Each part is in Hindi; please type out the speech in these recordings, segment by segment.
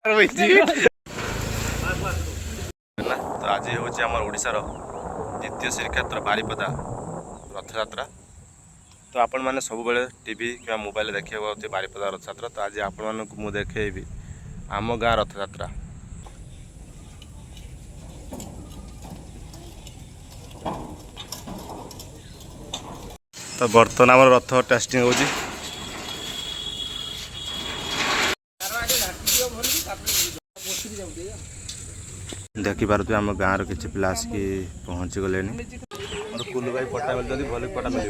तो आज हूँ आम ओडार द्वितीय श्रीक्षेत्र बारिपदा रथ यात्रा। तो आपण मैंने सब टीवी कि मोबाइल देखा बारिपदा रथ यात्रा। तो आज आपण मैं देखेबी आम गाँ रथ यात्रा। तो बर्तमान आम रथ टेस्टिंग होची। देखी पारे आम गाँव किसी पिला आसिक पहुँची गले। कुलू भाई पटा मिलते भल पटा मिल।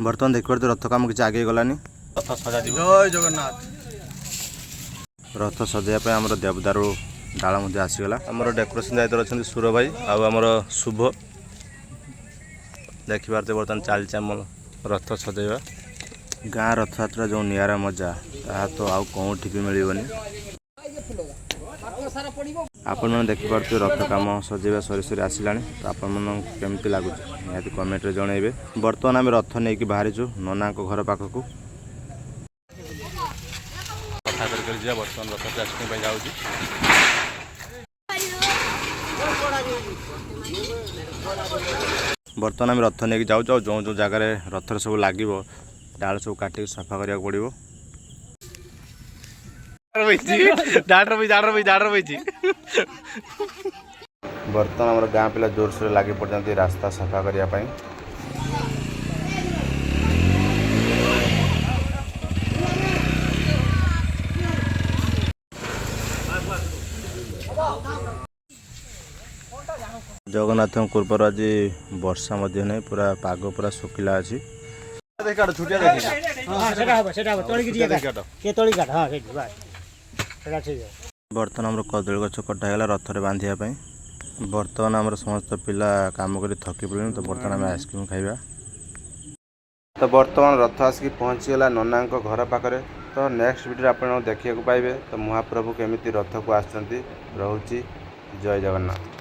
बर्तमान देख पारे रथ काम किसी आगे गलानी। रथ सजा जय जगन्नाथ। रथ सजाइवाई आम देवदारू डाल आसीगला। आम डेकोरेशन दायित्व अच्छा सुर भाई आमर शुभ। देखिपारे बर्तमान चलती आम रथ सजाइवा। गाँ रथ यात्रा जो निरा मजा ता तो आउ कौटी भी मिलनी। आपण मैंने देखिपे रथ काम सजाइवा सरी सरी आसला। तो आपण केमती लगुच निहाती कमेंट रे जनइबे। बर्तमान आम रथ नहीं कि बाहरीचु नना घर पाखक कथा कर। बर्तमान रथ टेस्टिंग जाऊँगी। बर्तमान आम रथ नहीं जाऊँ जो जो जगार रथर सब लगे डाल सब काटिक सफा करा पड़ो। बर्तमान आम गाँ पिला जोरसोर लगे पड़ते रास्ता सफा करने। जगन्नाथ कृपार आज वर्षा नहीं पूरा पाग पूरा सुखिला अच्छी। बर्तमान आम कदली गछ कटागला रथ रे बांधापी। बर्तमान आम समस्त पिला काम कर थकी पड़े। तो बर्तमान आम आइसक्रीम खाइबा। तो बर्तमान रथ आसिक पहुँचीगला नना घर पाखे। तो नेक्स्ट वीडियो आप देखा पाइबे। तो महाप्रभु केमिति रथ को आसुँच। रोचे जय जगन्नाथ।